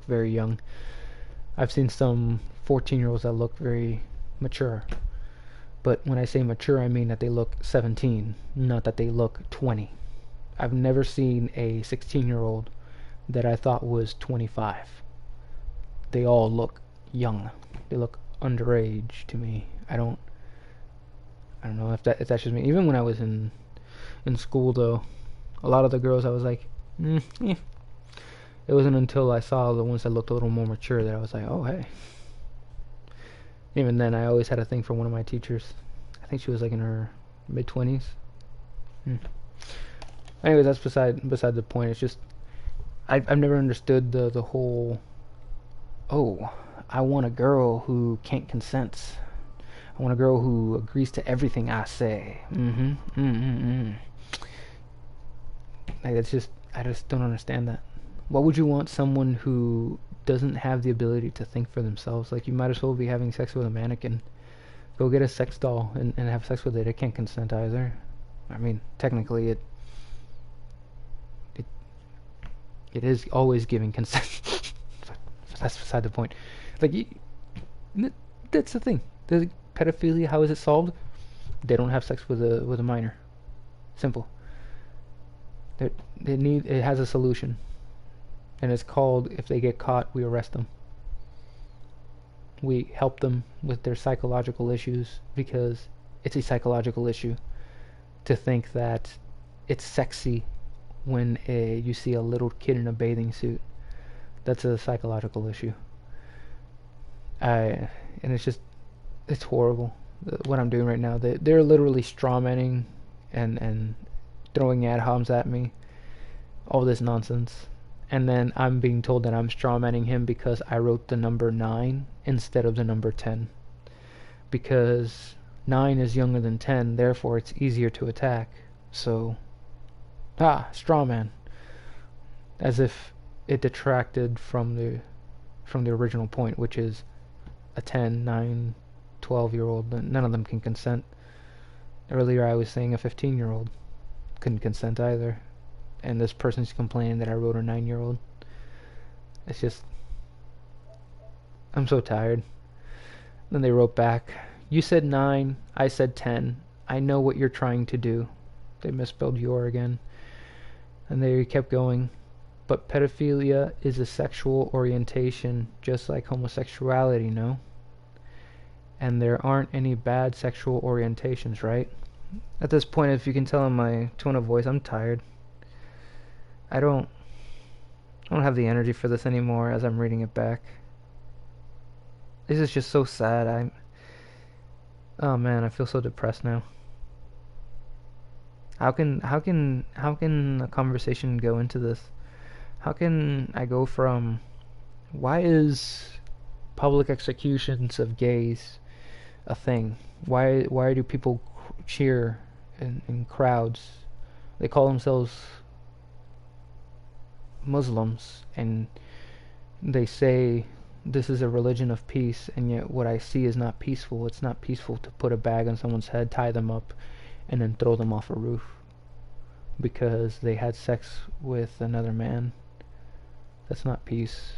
very young. I've seen some 14-year-olds that look very mature. But when I say mature, I mean that they look 17, not that they look 20. I've never seen a 16-year-old that I thought was 25. They all look young. They look underage to me. I don't know if that's just me. Even when I was in school, though, a lot of the girls I was like, It wasn't until I saw the ones that looked a little more mature that I was like, oh, hey. Even then, I always had a thing for one of my teachers. I think she was like in her mid-20s. Anyway, that's beside the point. It's just I've never understood the whole, oh, I want a girl who can't consent. I want a girl who agrees to everything I say. Like, it's just, I just don't understand that. What would you want someone who doesn't have the ability to think for themselves? Like, you might as well be having sex with a mannequin. Go get a sex doll and have sex with it. It can't consent either. I mean, technically it is always giving consent. That's beside the point. Like, that's the thing. The pedophilia, how is it solved? They don't have sex with a minor. Simple. It has a solution. And it's called, if they get caught, we arrest them. We help them with their psychological issues, because it's a psychological issue to think that it's sexy when you see a little kid in a bathing suit. That's a psychological issue. And it's horrible what I'm doing right now. They're literally strawmanning and throwing ad homs at me, all this nonsense. And then I'm being told that I'm strawmanning him because I wrote the number 9 instead of the number 10. Because 9 is younger than 10, therefore it's easier to attack. So, strawman. As if it detracted from the original point, which is a 10, 9, 12-year-old. None of them can consent. Earlier I was saying a 15-year-old couldn't consent either. And this person's complaining that I wrote a 9-year-old. It's just, I'm so tired. Then they wrote back, you said 9, I said 10. I know what you're trying to do. They misspelled your again. And they kept going. But pedophilia is a sexual orientation, just like homosexuality, no? And there aren't any bad sexual orientations, right? At this point, if you can tell in my tone of voice, I'm tired. I don't have the energy for this anymore as I'm reading it back. This is just so sad. Oh man, I feel so depressed now. How can a conversation go into this? How can I go from, why is public executions of gays a thing? Why do people cheer in crowds? They call themselves Muslims, and they say this is a religion of peace, and yet what I see is not peaceful. It's not peaceful to put a bag on someone's head, tie them up, and then throw them off a roof because they had sex with another man. That's not peace.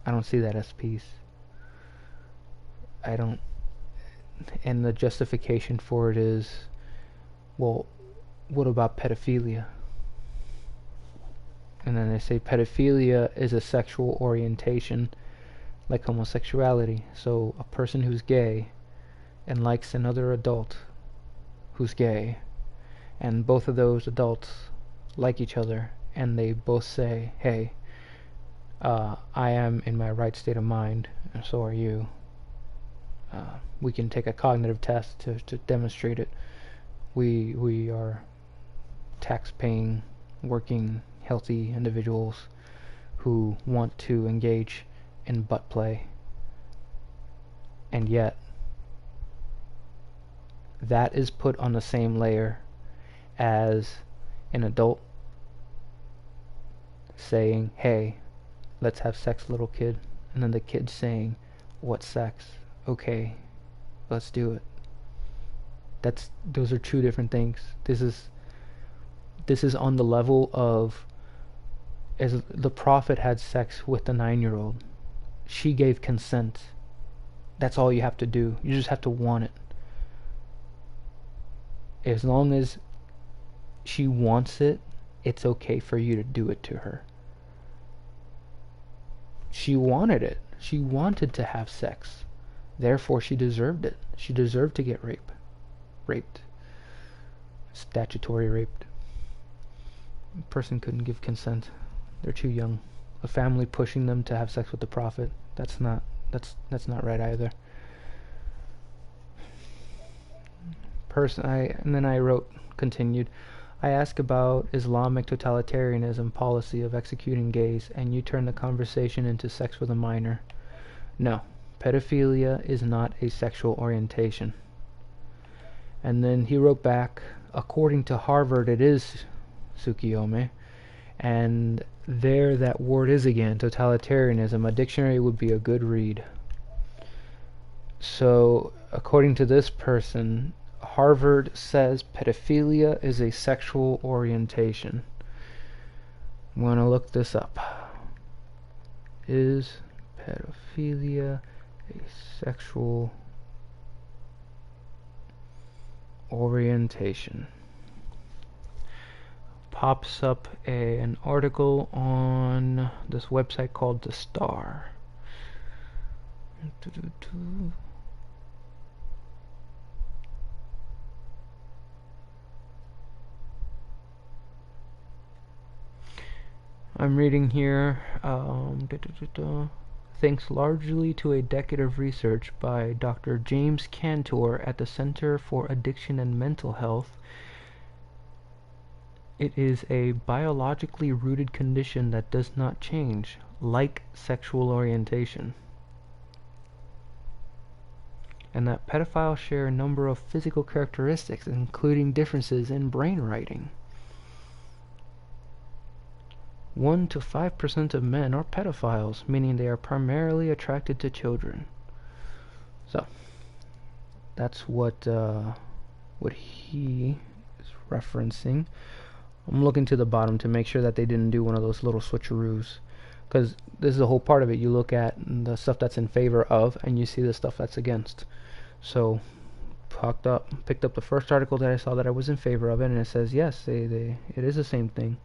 I don't see that as peace. I don't. And the justification for it is, well, what about pedophilia? And then they say pedophilia is a sexual orientation like homosexuality. So a person who's gay and likes another adult who's gay, and both of those adults like each other, and they both say, hey, I am in my right state of mind, and so are you. We can take a cognitive test to demonstrate it. We are tax-paying, working, healthy individuals who want to engage in butt play, and yet that is put on the same layer as an adult saying, hey, let's have sex, little kid, and then the kid saying, what sex? Okay, let's do it. Those are two different things. This is on the level of, as the prophet had sex with the 9-year-old. She gave consent. That's all you have to do. You just have to want it. As long as she wants it, it's okay for you to do it to her. She wanted it. She wanted to have sex. Therefore, she deserved it. She deserved to get raped. Statutory raped. A person couldn't give consent. They're too young. A family pushing them to have sex with the prophet. That's not right either. And then I continued, I ask about Islamic totalitarianism policy of executing gays, and you turn the conversation into sex with a minor. No, pedophilia is not a sexual orientation. And then he wrote back, according to Harvard it is, Tsukiyome, and there that word is again, totalitarianism. A dictionary would be a good read. So, according to this person, Harvard says pedophilia is a sexual orientation. I'm going to look this up. Is pedophilia a sexual orientation? Pops up an article on this website called The Star. I'm reading here, thanks largely to a decade of research by Dr. James Cantor at the Center for Addiction and Mental Health, it is a biologically rooted condition that does not change, like sexual orientation, and that pedophiles share a number of physical characteristics, including differences in brain writing. 1 to 5% of men are pedophiles, meaning they are primarily attracted to children. So, that's what he is referencing. I'm looking to the bottom to make sure that they didn't do one of those little switcheroos, because this is the whole part of it. You look at the stuff that's in favor of, and you see the stuff that's against. So, picked up the first article that I saw that I was in favor of it, and it says yes, it is the same thing.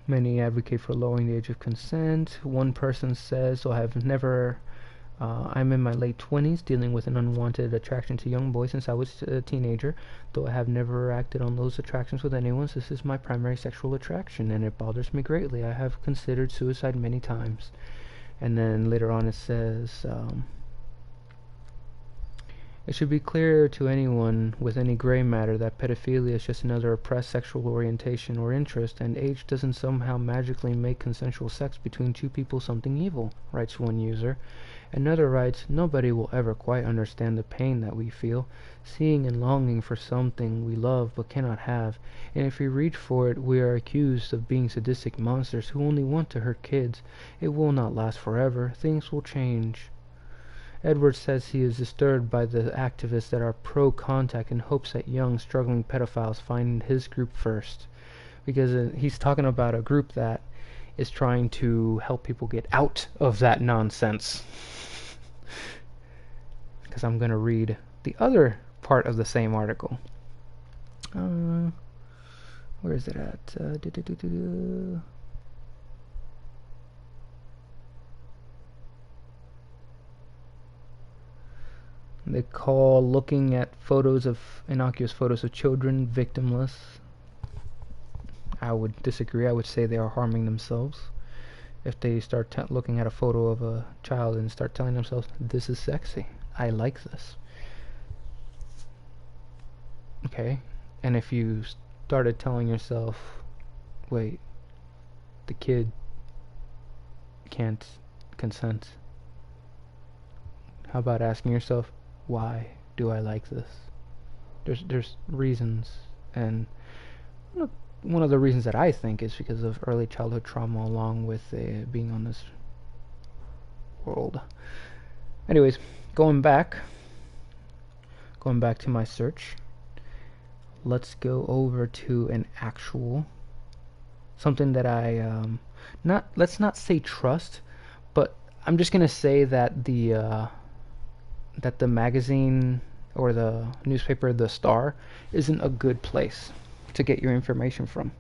Many advocate for lowering the age of consent. One person says, so I have never I'm in my late 20s, dealing with an unwanted attraction to young boys since I was a teenager. Though I have never acted on those attractions with anyone, this is my primary sexual attraction, and it bothers me greatly. I have considered suicide many times. And then later on it says, it should be clear to anyone with any gray matter that pedophilia is just another oppressed sexual orientation or interest, and age doesn't somehow magically make consensual sex between two people something evil, writes one user. Another writes, nobody will ever quite understand the pain that we feel, seeing and longing for something we love but cannot have, and if we reach for it, we are accused of being sadistic monsters who only want to hurt kids. It will not last forever. Things will change. Edwards says he is disturbed by the activists that are pro-contact and hopes that young, struggling pedophiles find his group first. Because he's talking about a group that is trying to help people get out of that nonsense. Because I'm going to read the other part of the same article. Where is it at? They call looking at innocuous photos of children victimless. I would disagree. I would say they are harming themselves. If they start looking at a photo of a child and start telling themselves, this is sexy, I like this. Okay, and if you started telling yourself, wait, the kid can't consent, how about asking yourself, why do I like this? There's reasons, and one of the reasons that I think is because of early childhood trauma along with being on this world. Anyways, going back to my search, let's go over to an actual, something that I, let's not say trust, but I'm just gonna say that the magazine or the newspaper, The Star, isn't a good place to get your information from.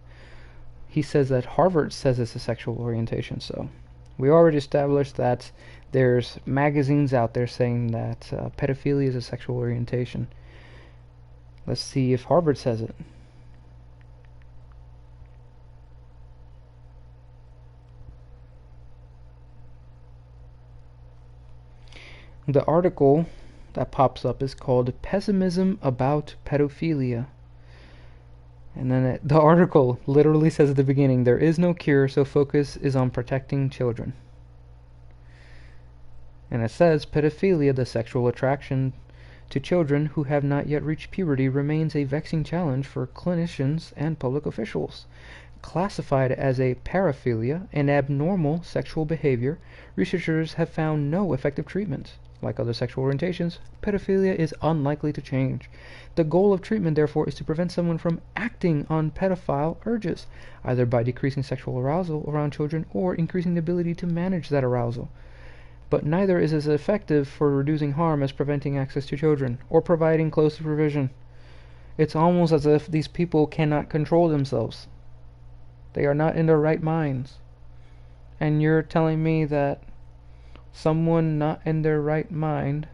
He says that Harvard says it's a sexual orientation, so we already established that there's magazines out there saying that pedophilia is a sexual orientation. Let's see if Harvard says it. The article that pops up is called Pessimism About Pedophilia. And then the article literally says at the beginning, there is no cure, so focus is on protecting children. And it says, pedophilia, the sexual attraction to children who have not yet reached puberty, remains a vexing challenge for clinicians and public officials. Classified as a paraphilia, an abnormal sexual behavior, researchers have found no effective treatment. Like other sexual orientations, pedophilia is unlikely to change. The goal of treatment, therefore, is to prevent someone from acting on pedophile urges, either by decreasing sexual arousal around children or increasing the ability to manage that arousal. But neither is as effective for reducing harm as preventing access to children or providing close supervision. It's almost as if these people cannot control themselves. They are not in their right minds. And you're telling me that someone not in their right mind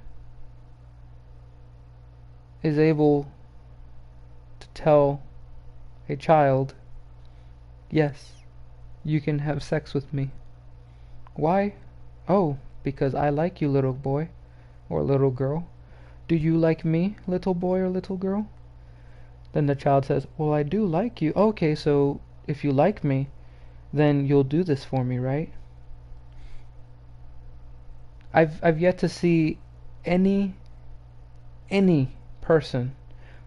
is able to tell a child, yes, you can have sex with me. Why? Oh, because I like you, little boy or little girl. Do you like me, little boy or little girl? Then the child says, well, I do like you. Okay, so if you like me, then you'll do this for me, right? I've yet to see any person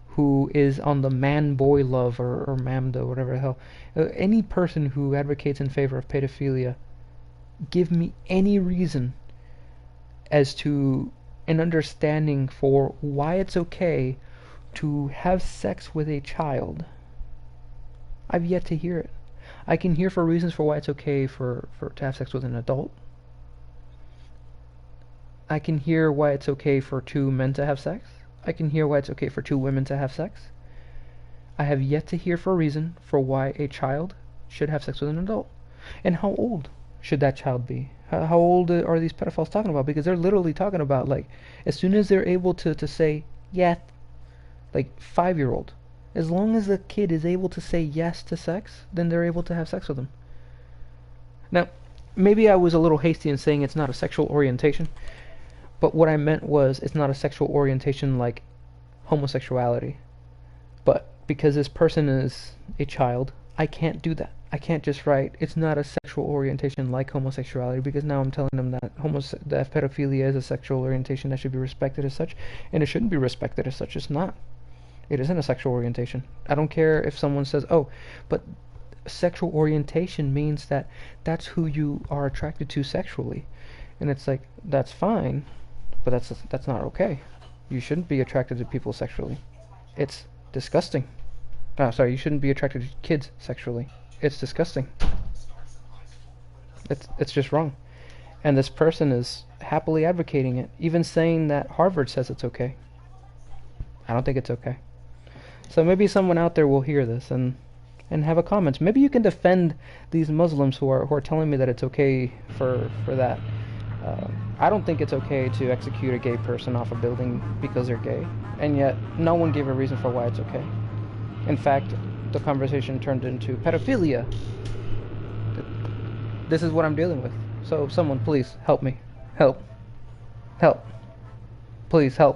who is on the man-boy love or MAMDA, whatever the hell, any person who advocates in favor of pedophilia, give me any reason as to an understanding for why it's okay to have sex with a child. I've yet to hear it. I can hear for reasons for why it's okay to have sex with an adult. I can hear why it's okay for two men to have sex. I can hear why it's okay for two women to have sex. I have yet to hear for a reason for why a child should have sex with an adult. And how old should that child be? How old are these pedophiles talking about? Because they're literally talking about, like, as soon as they're able to say yes, like 5-year-old. As long as the kid is able to say yes to sex, then they're able to have sex with them. Now, maybe I was a little hasty in saying it's not a sexual orientation. But what I meant was it's not a sexual orientation like homosexuality. But because this person is a child, I can't do that. I can't just write it's not a sexual orientation like homosexuality, because now I'm telling them that pedophilia is a sexual orientation that should be respected as such, and it shouldn't be respected as such. It's not. It isn't a sexual orientation. I don't care if someone says, oh, but sexual orientation means that that's who you are attracted to sexually. And it's like, that's fine. But that's not okay. You shouldn't be attracted to people sexually. It's disgusting. Oh, sorry, you shouldn't be attracted to kids sexually. It's disgusting. It's just wrong. And this person is happily advocating it, even saying that Harvard says it's okay. I don't think it's okay. So maybe someone out there will hear this and have a comment. Maybe you can defend these Muslims who are telling me that it's okay for that. I don't think it's okay to execute a gay person off a building because they're gay, and yet no one gave a reason for why it's okay. In fact, the conversation turned into pedophilia. This is what I'm dealing with. So someone please help me. Help. Please help.